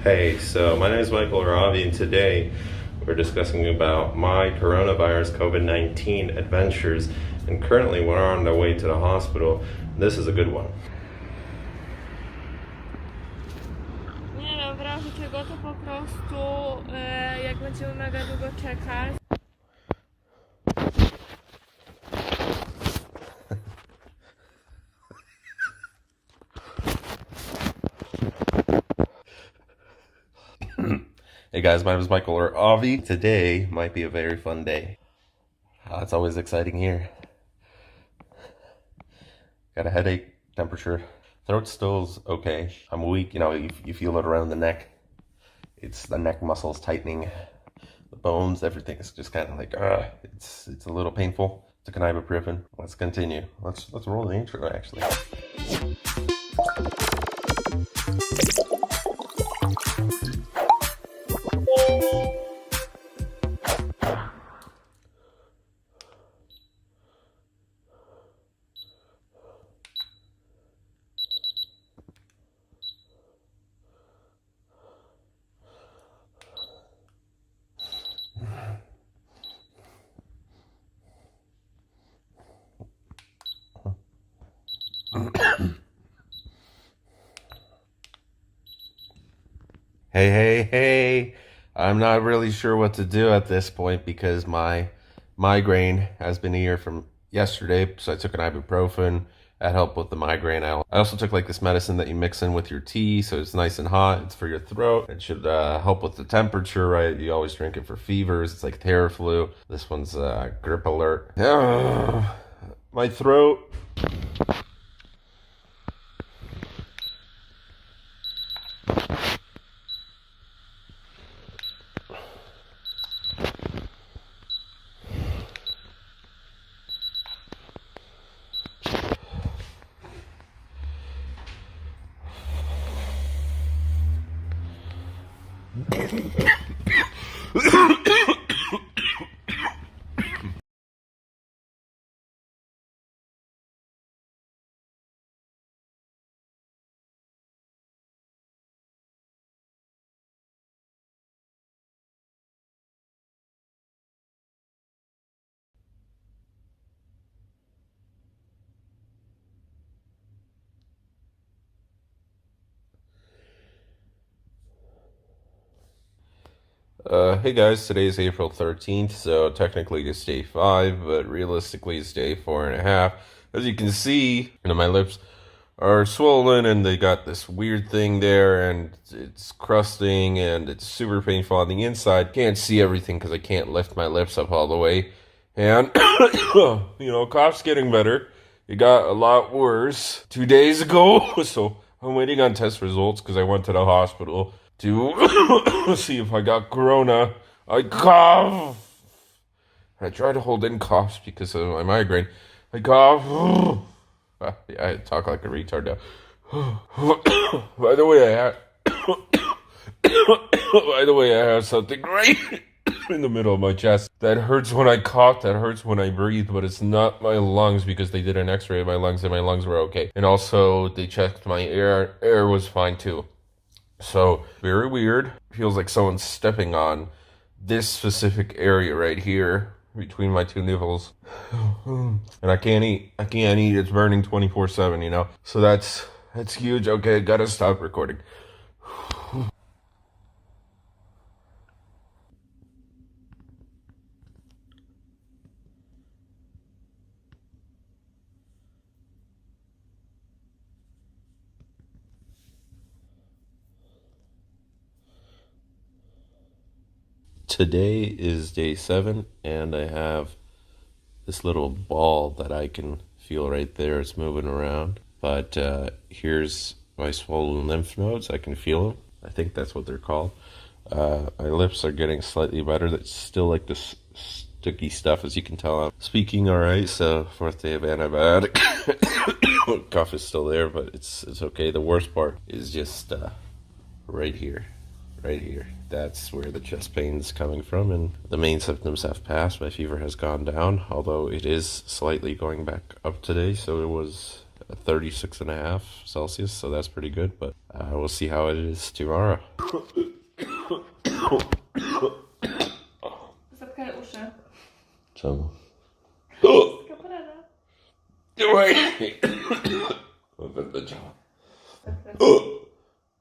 Hey, so my name is Michael Ravi, and today we're discussing about my coronavirus COVID-19 adventures. And currently, we're on our way to the hospital. This is a good one. Nie no, w razie czego to po prostu jak będziemy mega długo czekać. Hey guys, my name is Michael Ravi. Today might be a very fun day. It's always exciting here. Got a headache, temperature. Throat still's okay. I'm weak, you feel it around the neck. It's the neck muscles tightening. The bones, everything is just kind of like, it's a little painful. Took an ibuprofen. Let's continue. Let's roll the intro, actually. Hey. I'm not really sure what to do at this point because my migraine has been here from yesterday. So I took an ibuprofen. That helped with the migraine. I also took like this medicine that you mix in with your tea. So it's nice and hot. It's for your throat. It should help with the temperature, right? You always drink it for fevers. It's like Theraflu. This one's grip alert. My throat. Hey guys, today is April 13th, so technically it's day 5, but realistically it's day 4.5. As you can see, my lips are swollen and they got this weird thing there and it's crusting and it's super painful on the inside. Can't see everything because I can't lift my lips up all the way. And, cough's getting better. It got a lot worse 2 days ago, so I'm waiting on test results because I went to the hospital to see if I got corona. I cough. I try to hold in coughs because of my migraine. I cough. I talk like a retard now. By the way, I have something right in the middle of my chest that hurts when I cough, that hurts when I breathe, but it's not my lungs because they did an x-ray of my lungs and my lungs were okay. And also they checked my air. Air was fine too. So, very weird. Feels like someone's stepping on this specific area right here between my two nipples. And I can't eat. It's burning 24/7, So that's huge. Okay, gotta stop recording. Today is day 7, and I have this little ball that I can feel right there. It's moving around. But here's my swollen lymph nodes. I can feel them. I think that's what they're called. My lips are getting slightly better. That's still like this sticky stuff, as you can tell. I'm speaking all right, so 4th day of antibiotic. Cough is still there, but it's okay. The worst part is just right here. That's where the chest pain is coming from, and the main symptoms have passed. My fever has gone down, although it is slightly going back up today. So it was 36.5 Celsius, so that's pretty good, but we'll see how it is tomorrow. Zatkaj uszy. Czemu? Kaprera. Słuchaj! Będę działa.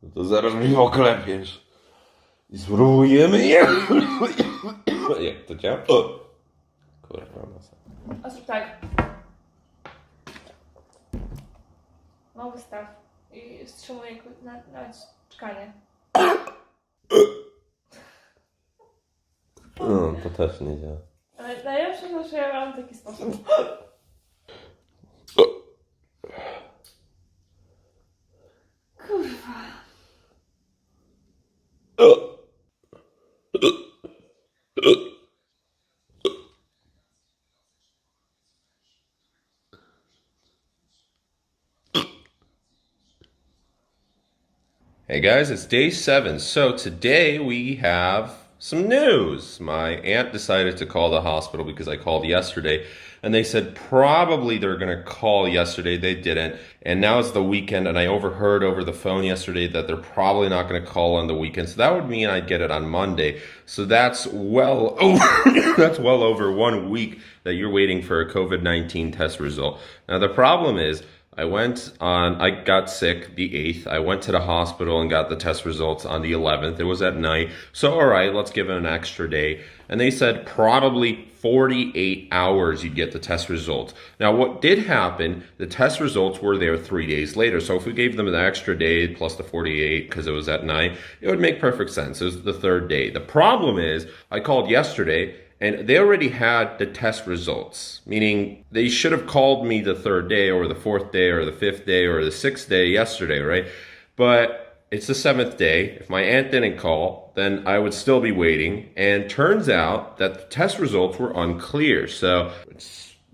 No to zaraz mi oklepiesz. I spróbujemy jak to działa? Kurwa masa. A zrób tak. No wystaw. I wstrzymuj na czkanie. No, to też nie działa. Ale najlepsze to, że ja mam taki sposób. Kurwa. Hey guys, it's day 7. So today we have some news. My aunt decided to call the hospital because I called yesterday, and they said probably they're going to call yesterday. They didn't. And now it's the weekend, and I overheard over the phone yesterday that they're probably not going to call on the weekend. So that would mean I'd get it on Monday. So that's well over that's well over 1 week that you're waiting for a COVID-19 test result. Now the problem is I got sick the 8th. I went to the hospital and got the test results on the 11th. It was at night. So, all right, let's give it an extra day. And they said probably 48 hours you'd get the test results. Now, what did happen, the test results were there 3 days later. So if we gave them an extra day plus the 48 because it was at night, it would make perfect sense. It was the 3rd day. The problem is I called yesterday and they already had the test results, meaning they should have called me the 3rd day or the 4th day or the 5th day or the 6th day yesterday, right? But it's the 7th day. If my aunt didn't call, then I would still be waiting. And turns out that the test results were unclear. So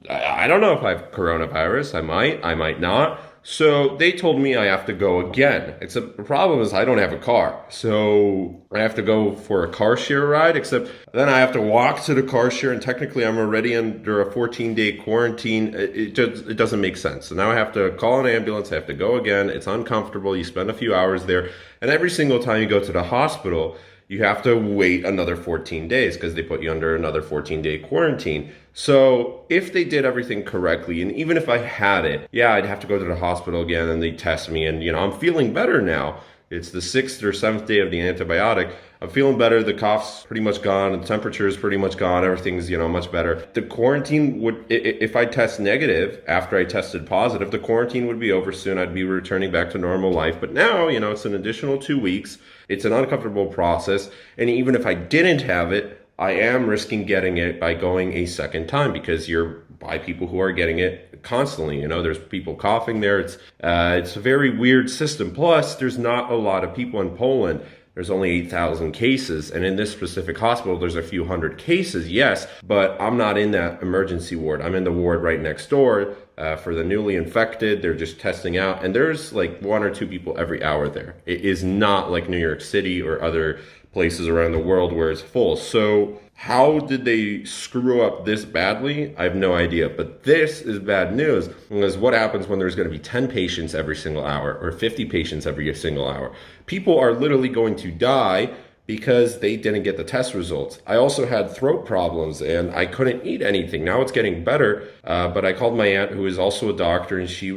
I don't know if I have coronavirus. I might not. So they told me I have to go again. Except the problem is I don't have a car. So I have to go for a car share ride, except then I have to walk to the car share, and technically I'm already under a 14-day quarantine. It doesn't make sense. So now I have to call an ambulance. I have to go again. It's uncomfortable. You spend a few hours there. And every single time you go to the hospital, you have to wait another 14 days because they put you under another 14-day quarantine. So if they did everything correctly, and even if I had it, yeah, I'd have to go to the hospital again and they test me, and I'm feeling better now. It's the 6th or 7th day of the antibiotic. I'm feeling better. The cough's pretty much gone. The temperature is pretty much gone. Everything's, much better. The quarantine would, if I test negative after I tested positive, the quarantine would be over soon. I'd be returning back to normal life. But now, it's an additional 2 weeks. It's an uncomfortable process. And even if I didn't have it, I am risking getting it by going a second time because you're by people who are getting it constantly. There's people coughing there. It's a very weird system. Plus, there's not a lot of people in Poland. There's only 8,000 cases. And in this specific hospital, there's a few hundred cases, yes, but I'm not in that emergency ward. I'm in the ward right next door for the newly infected. They're just testing out. And there's like 1 or 2 people every hour there. It is not like New York City or other places around the world where it's full. So how did they screw up this badly? I have no idea. But this is bad news, because what happens when there's going to be 10 patients every single hour or 50 patients every single hour? People are literally going to die because they didn't get the test results. I also had throat problems and I couldn't eat anything. Now it's getting better, but I called my aunt, who is also a doctor, and she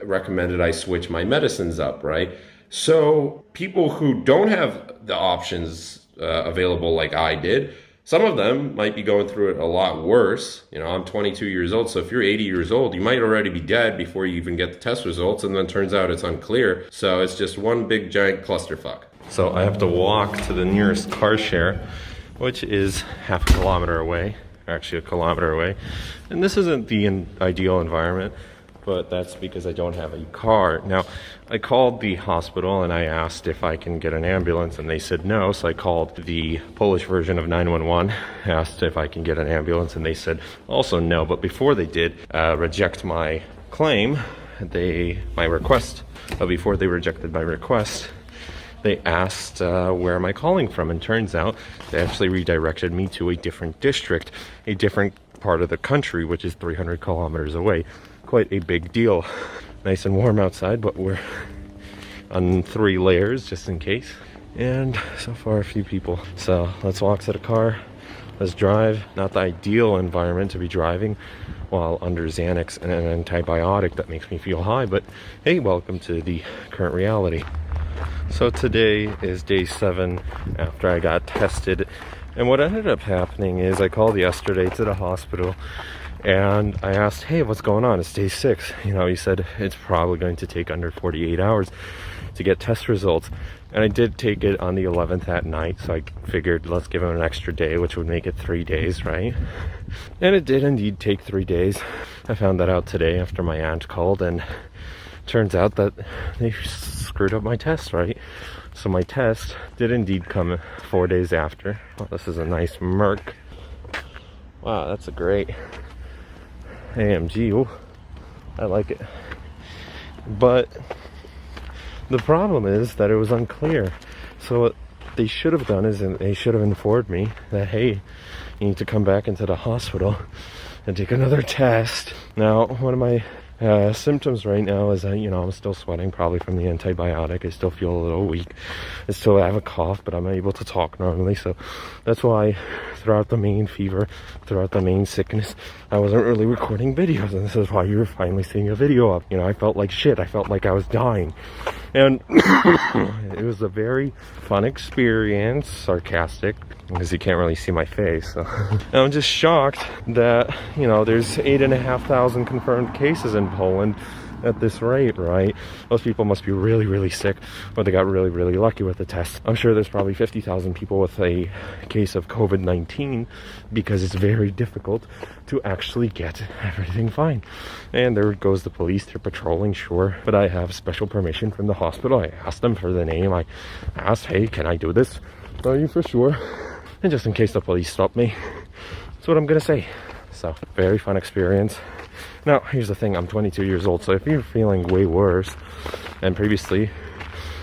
recommended I switch my medicines up, right? So people who don't have the options available like I did, some of them might be going through it a lot worse. I'm 22 years old, so if you're 80 years old, you might already be dead before you even get the test results, and then turns out it's unclear. So it's just one big giant clusterfuck. So I have to walk to the nearest car share, which is half a kilometer away, actually a kilometer away. And this isn't the ideal environment, but that's because I don't have a car. Now, I called the hospital and I asked if I can get an ambulance, and they said no. So I called the Polish version of 911, asked if I can get an ambulance, and they said also no. But before they did reject my claim, my request, before they rejected my request, they asked where am I calling from, and turns out they actually redirected me to a different district, a different part of the country, which is 300 kilometers away. Quite a big deal. Nice and warm outside, but we're on 3 layers just in case. And so far a few people. So let's walk to the car. Let's drive. Not the ideal environment to be driving while under Xanax and an antibiotic that makes me feel high, but hey, welcome to the current reality. So today is day 7 after I got tested, and what ended up happening is I called yesterday to the hospital and I asked, hey, what's going on? It's day 6. You know, he said it's probably going to take under 48 hours to get test results. And I did take it on the 11th at night, so I figured let's give him an extra day, which would make it 3 days, right? And it did indeed take 3 days. I found that out today after my aunt called, and turns out that they screwed up my test, right? So my test did indeed come 4 days after. Oh, this is a nice Merc. Wow, that's a great AMG. Ooh, I like it. But the problem is that it was unclear. So what they should have done is they should have informed me that, hey, you need to come back into the hospital and take another test. Now, one of my symptoms right now is that, you know, I'm still sweating, probably from the antibiotic. I still feel a little weak. I still have a cough, but I'm able to talk normally. So that's why throughout the main fever, throughout the main sickness, I wasn't really recording videos. And this is why you were finally seeing a video up. You know, I felt like shit. I felt like I was dying. And it was a very fun experience, sarcastic, because you can't really see my face. So. And I'm just shocked that, you know, there's 8,500 confirmed cases in Poland at this rate, right? Those people must be really, really sick, or they got really, really lucky with the test. I'm sure there's probably 50,000 people with a case of COVID-19 because it's very difficult to actually get everything fine. And there goes the police. They're patrolling, sure, but I have special permission from the hospital. I asked them for the name. I asked, hey, can I do this? Are you for sure? And just in case the police stop me, that's what I'm gonna say. So, very fun experience. Now, here's the thing, I'm 22 years old, so if you're feeling way worse than previously,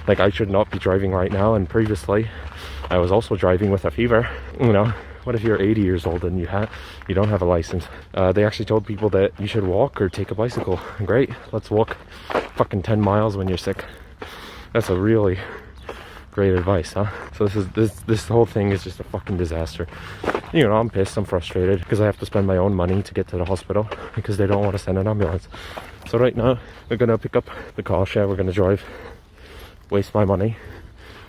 like I should not be driving right now, and previously I was also driving with a fever, you know, what if you're 80 years old and you don't have a license? They actually told people that you should walk or take a bicycle. Great, let's walk fucking 10 miles when you're sick. That's a really great advice, huh? So this whole thing is just a fucking disaster. You know, I'm pissed, I'm frustrated because I have to spend my own money to get to the hospital because they don't want to send an ambulance. So right now, we're gonna pick up the car share, we're gonna drive, waste my money.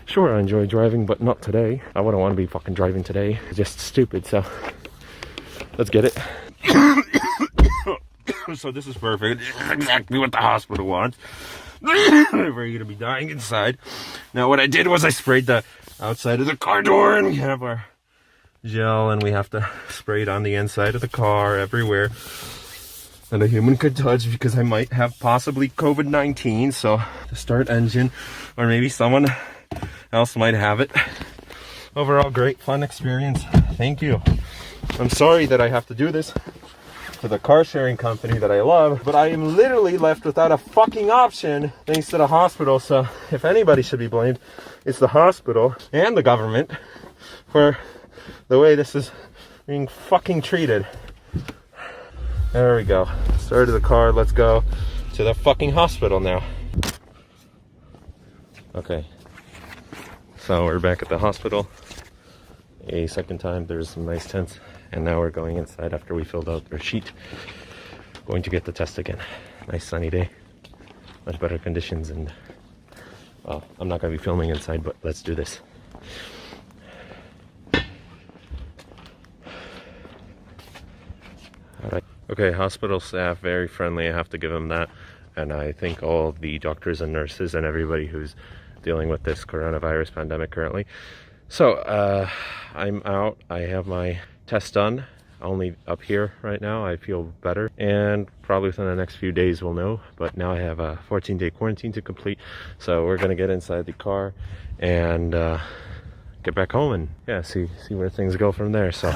Sure, I enjoy driving, but not today. I wouldn't want to be fucking driving today. It's just stupid, so let's get it. So this is perfect. This is exactly what the hospital wants. We're gonna be dying inside. Now what I did was I sprayed the outside of the car door, and we have our gel, and we have to spray it on the inside of the car everywhere that a human could touch, because I might have possibly COVID-19. So the start engine, or maybe someone else might have it. Overall, great fun experience. Thank you. I'm sorry that I have to do this to the car sharing company that I love, but I am literally left without a fucking option thanks to the hospital. So if anybody should be blamed, it's the hospital and the government for the way this is being fucking treated. There we go. Started the car. Let's go to the fucking hospital now. Okay. So we're back at the hospital a second time. There's some nice tents, and now we're going inside after we filled out our sheet. Going to get the test again. Nice sunny day, much better conditions, and well, I'm not going to be filming inside, but let's do this. Alright. Okay, hospital staff, very friendly, I have to give them that. And I think all the doctors and nurses and everybody who's dealing with this coronavirus pandemic currently. So, I'm out. I have my test done. Only up here right now. I feel better. And probably within the next few days we'll know. But now I have a 14-day quarantine to complete. So we're going to get inside the car and get back home and, yeah, see where things go from there. So...